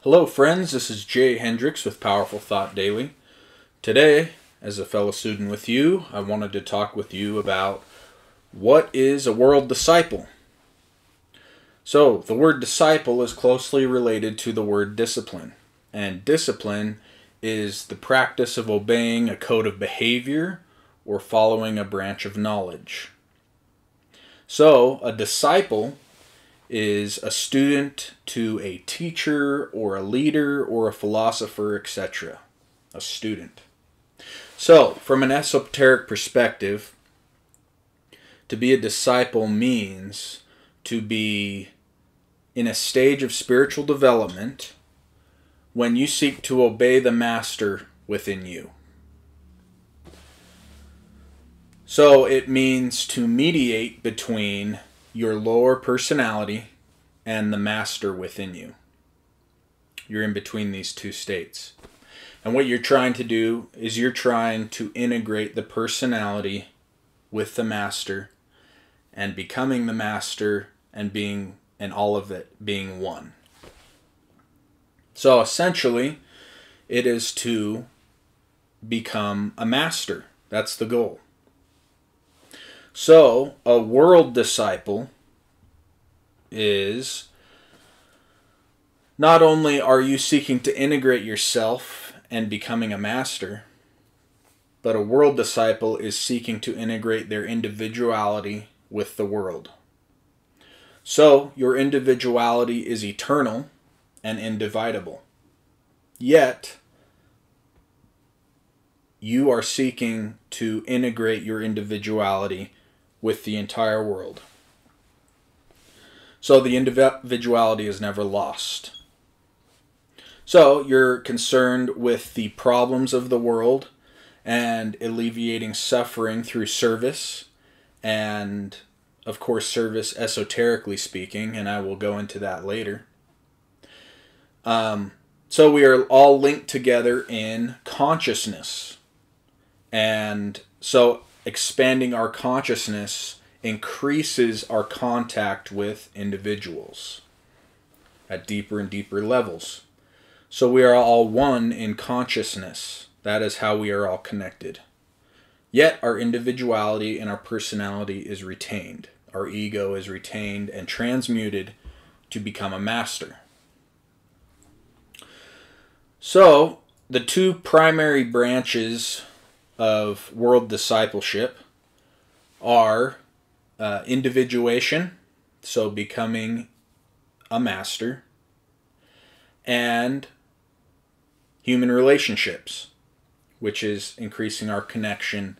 Hello friends, this is Jay Hendricks with Powerful Thought Daily. Today, as a fellow student with you, I wanted to talk with you about what is a world disciple. So, the word disciple is closely related to the word discipline. And discipline is the practice of obeying a code of behavior or following a branch of knowledge. So, a disciple is a student to a teacher or a leader or a philosopher, etc. A student. So, from an esoteric perspective, to be a disciple means to be in a stage of spiritual development when you seek to obey the master within you. So, it means to mediate between your lower personality and the master within you. You're in between these two states. And what you're trying to do is you're trying to integrate the personality with the master and becoming the master and all of it being one. So essentially, it is to become a master. That's the goal. So, a world disciple is not only are you seeking to integrate yourself and becoming a master, but a world disciple is seeking to integrate their individuality with the world. So, your individuality is eternal and indivisible. Yet, you are seeking to integrate your individuality with the entire world. So the individuality is never lost. So you're concerned with the problems of the world and alleviating suffering through service, and of course service esoterically speaking, and I will go into that later. So we are all linked together in consciousness. And so expanding our consciousness increases our contact with individuals at deeper and deeper levels. So we are all one in consciousness. That is how we are all connected. Yet our individuality and our personality is retained. Our ego is retained and transmuted to become a master. So the two primary branches of world discipleship are individuation, so becoming a master, and human relationships, which is increasing our connection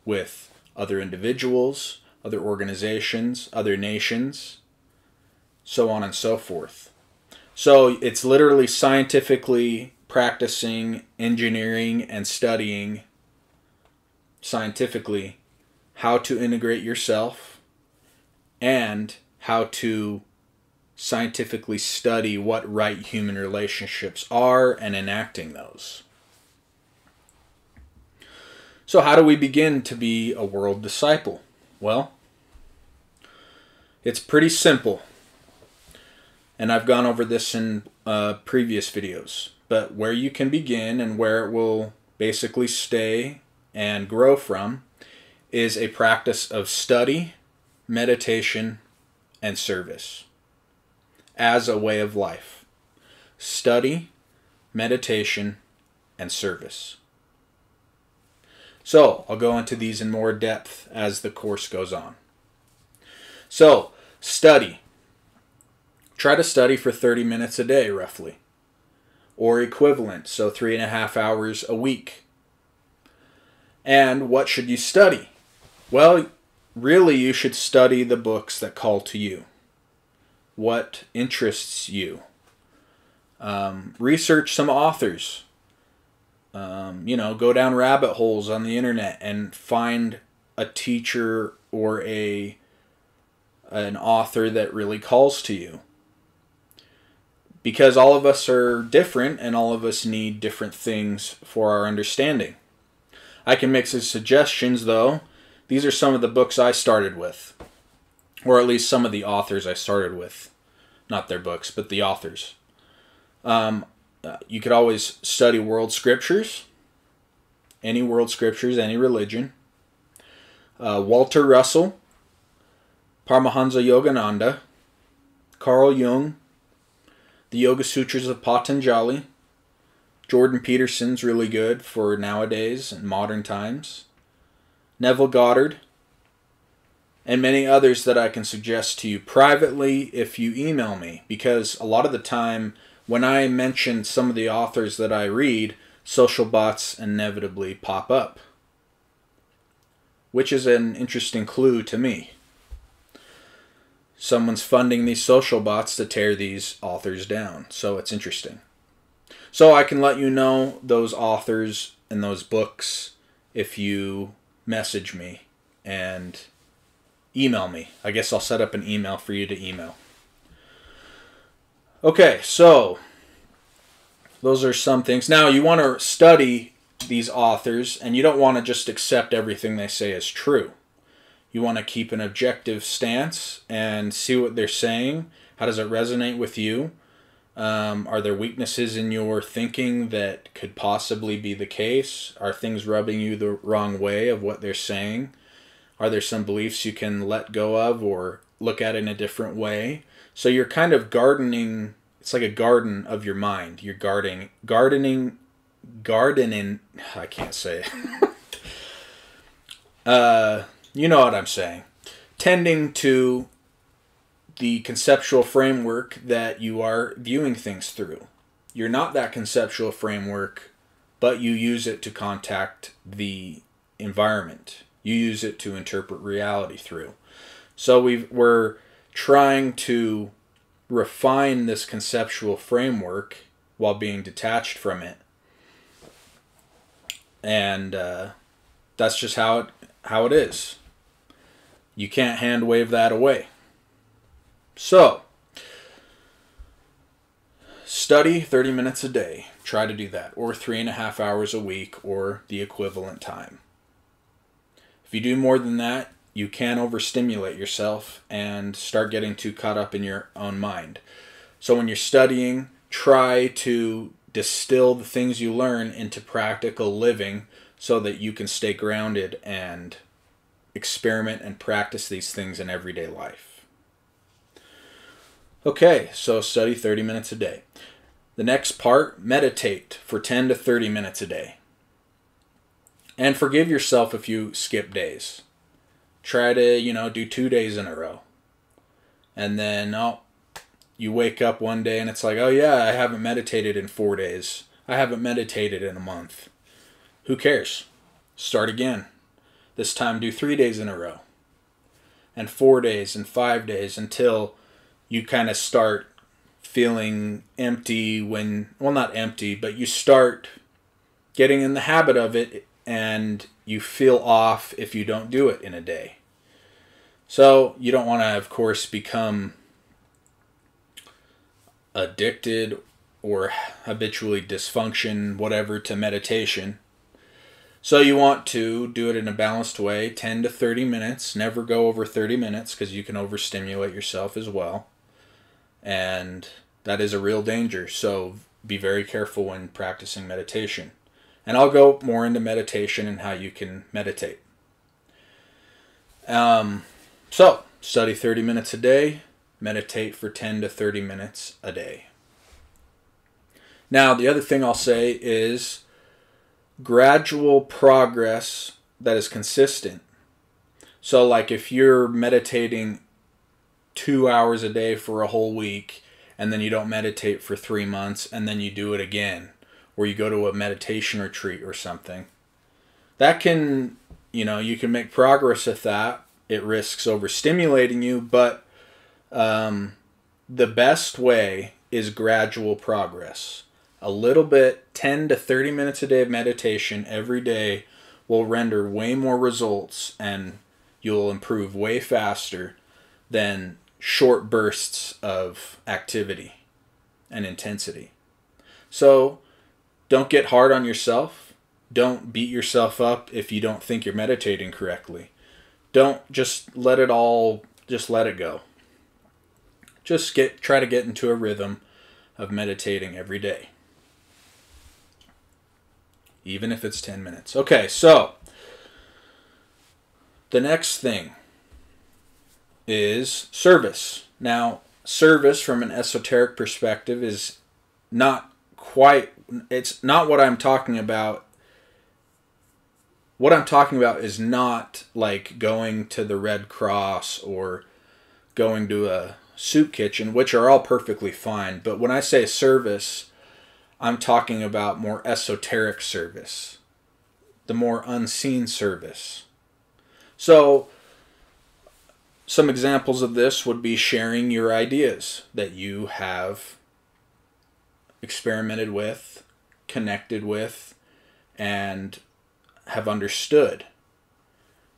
with other individuals, other organizations, other nations, so on and so forth. So it's literally scientifically practicing, engineering, and studying scientifically how to integrate yourself and how to scientifically study what right human relationships are and enacting those. So how do we begin to be a world disciple? Well, it's pretty simple. And I've gone over this in previous videos. But where you can begin and where it will basically stay and grow from is a practice of study, meditation, and service as a way of life. Study, meditation, and service. So, I'll go into these in more depth as the course goes on. So, study. Try to study for 30 minutes a day, roughly. Or equivalent, so 3.5 hours a week. And what should you study? Well, really you should study the books that call to you. What interests you? Research some authors. Go down rabbit holes on the internet and find a teacher or an author that really calls to you. Because all of us are different and all of us need different things for our understanding. I can make some suggestions though. These are some of the books I started with. Or at least some of the authors I started with. Not their books, but the authors. You could always study world scriptures, any world scriptures, any religion. Walter Russell, Paramahansa Yogananda, Carl Jung, the Yoga Sutras of Patanjali. Jordan Peterson's really good for nowadays and modern times. Neville Goddard, and many others that I can suggest to you privately if you email me, because a lot of the time when I mention some of the authors that I read, social bots inevitably pop up, which is an interesting clue to me. Someone's funding these social bots to tear these authors down, so it's interesting. So I can let you know those authors and those books if you message me and email me. I guess I'll set up an email for you to email. Okay, so those are some things. Now, you want to study these authors, and you don't want to just accept everything they say as true. You want to keep an objective stance and see what they're saying. How does it resonate with you? Are there weaknesses in your thinking that could possibly be the case? Are things rubbing you the wrong way of what they're saying? Are there some beliefs you can let go of or look at in a different way? So you're kind of gardening. It's like a garden of your mind. You're gardening. I can't say it. You know what I'm saying. Tending to the conceptual framework that you are viewing things through. You're not that conceptual framework, but you use it to contact the environment. You use it to interpret reality through. So we're trying to refine this conceptual framework while being detached from it. And that's just how it is. You can't hand wave that away. So, study 30 minutes a day. Try to do that. Or 3.5 hours a week, or the equivalent time. If you do more than that, you can overstimulate yourself and start getting too caught up in your own mind. So when you're studying, try to distill the things you learn into practical living so that you can stay grounded and experiment and practice these things in everyday life. Okay, so study 30 minutes a day. The next part, meditate for 10 to 30 minutes a day. And forgive yourself if you skip days. Try to, do 2 days in a row. And then, you wake up one day and it's like, oh yeah, I haven't meditated in 4 days. I haven't meditated in a month. Who cares? Start again. This time do 3 days in a row. And 4 days and 5 days until you kind of start feeling empty not empty, but you start getting in the habit of it and you feel off if you don't do it in a day. So you don't want to, of course, become addicted or habitually dysfunction, whatever, to meditation. So you want to do it in a balanced way, 10 to 30 minutes. Never go over 30 minutes because you can overstimulate yourself as well. And that is a real danger. So be very careful when practicing meditation. And I'll go more into meditation and how you can meditate. So study 30 minutes a day. Meditate for 10 to 30 minutes a day. Now, the other thing I'll say is gradual progress that is consistent. So like if you're meditating 2 hours a day for a whole week and then you don't meditate for 3 months and then you do it again, or you go to a meditation retreat or something, that can, you can make progress with that. It risks overstimulating you, but the best way is gradual progress. A little bit, 10 to 30 minutes a day of meditation every day will render way more results and you'll improve way faster than short bursts of activity and intensity. So don't get hard on yourself. Don't beat yourself up if you don't think you're meditating correctly. Don't just let it go. Just try to get into a rhythm of meditating every day. Even if it's 10 minutes. Okay, so the next thing is service. Now, service from an esoteric perspective is not quite, it's not what I'm talking about. What I'm talking about is not like going to the Red Cross or going to a soup kitchen, which are all perfectly fine. But when I say service, I'm talking about more esoteric service, the more unseen service. So, some examples of this would be sharing your ideas that you have experimented with, connected with, and have understood.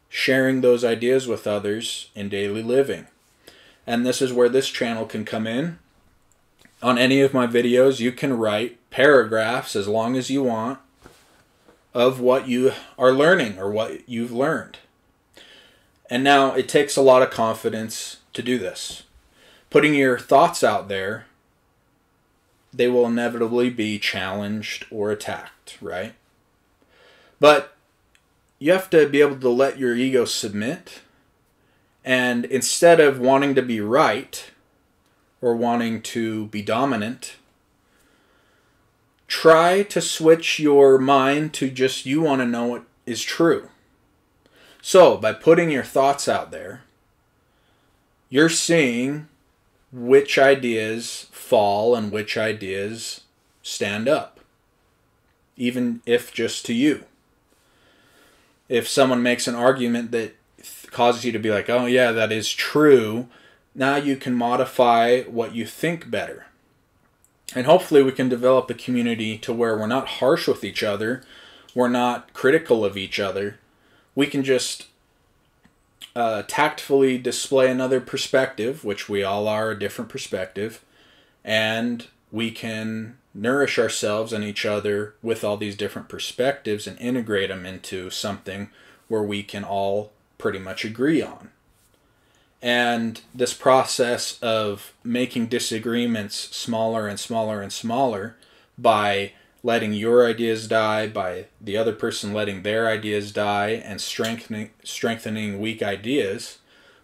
Sharing those ideas with others in daily living. And this is where this channel can come in. On any of my videos, you can write paragraphs as long as you want of what you are learning or what you've learned. And now it takes a lot of confidence to do this. Putting your thoughts out there, they will inevitably be challenged or attacked, right? But you have to be able to let your ego submit. And instead of wanting to be right or wanting to be dominant, try to switch your mind to just you want to know what is true. So, by putting your thoughts out there, you're seeing which ideas fall and which ideas stand up, even if just to you. If someone makes an argument that causes you to be like, oh yeah, that is true, now you can modify what you think better. And hopefully we can develop a community to where we're not harsh with each other, we're not critical of each other. We can just tactfully display another perspective, which we all are a different perspective, and we can nourish ourselves and each other with all these different perspectives and integrate them into something where we can all pretty much agree on. And this process of making disagreements smaller and smaller and smaller by letting your ideas die, by the other person letting their ideas die, and strengthening weak ideas,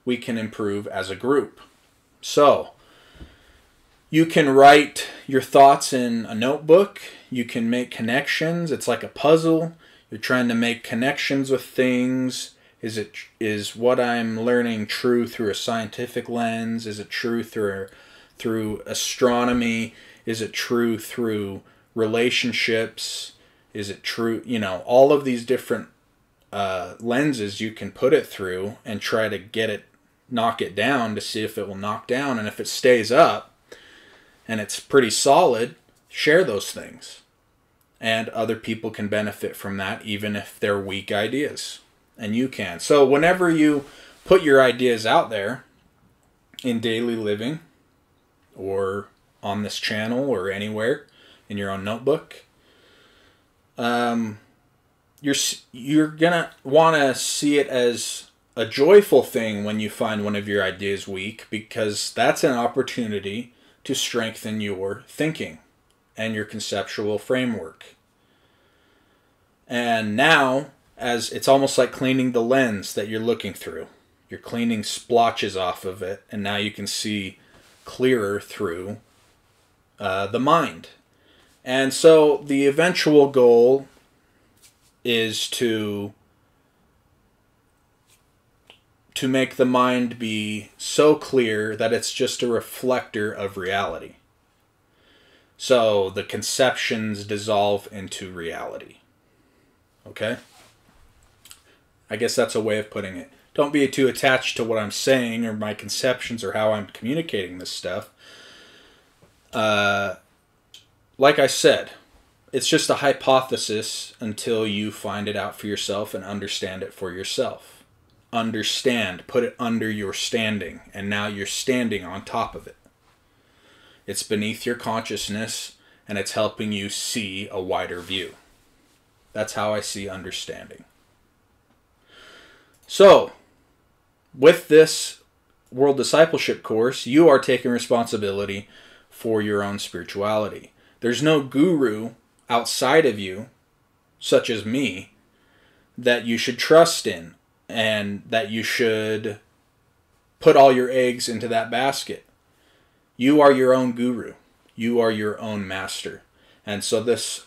we can improve as a group. So, you can write your thoughts in a notebook. You can make connections. It's like a puzzle. You're trying to make connections with things. Is what I'm learning true through a scientific lens? Is it true through astronomy? Is it true through relationships? Is it true? You know, all of these different lenses you can put it through and try to knock it down to see if it will knock down. And if it stays up and it's pretty solid, share those things. And other people can benefit from that, even if they're weak ideas. And you can. So whenever you put your ideas out there in daily living or on this channel or anywhere in your own notebook, you're gonna want to see it as a joyful thing when you find one of your ideas weak, because that's an opportunity to strengthen your thinking and your conceptual framework. And now, as it's almost like cleaning the lens that you're looking through. You're cleaning splotches off of it, and now you can see clearer through the mind. And so the eventual goal is to make the mind be so clear that it's just a reflector of reality. So the conceptions dissolve into reality. Okay? I guess that's a way of putting it. Don't be too attached to what I'm saying or my conceptions or how I'm communicating this stuff. Like I said, it's just a hypothesis until you find it out for yourself and understand it for yourself. Understand, put it under your standing, and now you're standing on top of it. It's beneath your consciousness, and it's helping you see a wider view. That's how I see understanding. So, with this World Discipleship course, you are taking responsibility for your own spirituality. There's no guru outside of you, such as me, that you should trust in and that you should put all your eggs into that basket. You are your own guru. You are your own master. And so this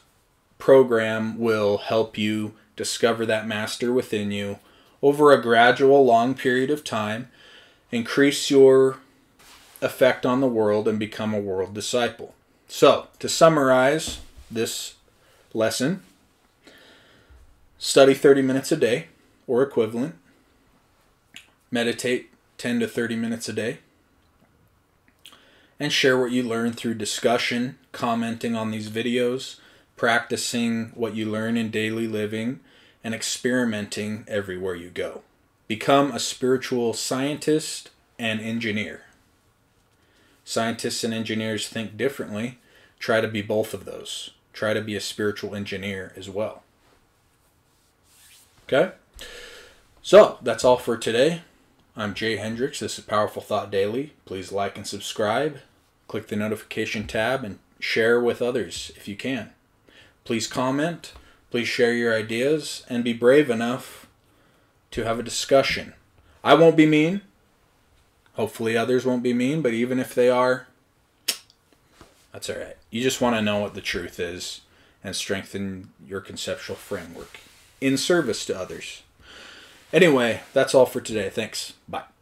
program will help you discover that master within you over a gradual, long period of time, increase your effect on the world, and become a world disciple. So, to summarize this lesson, study 30 minutes a day or equivalent. Meditate 10 to 30 minutes a day. And share what you learn through discussion, commenting on these videos, practicing what you learn in daily living, and experimenting everywhere you go. Become a spiritual scientist and engineer. Scientists and engineers think differently. Try to be both of those. Try to be a spiritual engineer as well. Okay? So, that's all for today. I'm Jay Hendricks. This is Powerful Thought Daily. Please like and subscribe. Click the notification tab and share with others if you can. Please comment. Please share your ideas and be brave enough to have a discussion. I won't be mean. Hopefully others won't be mean, but even if they are, that's all right. You just want to know what the truth is and strengthen your conceptual framework in service to others. Anyway, that's all for today. Thanks. Bye.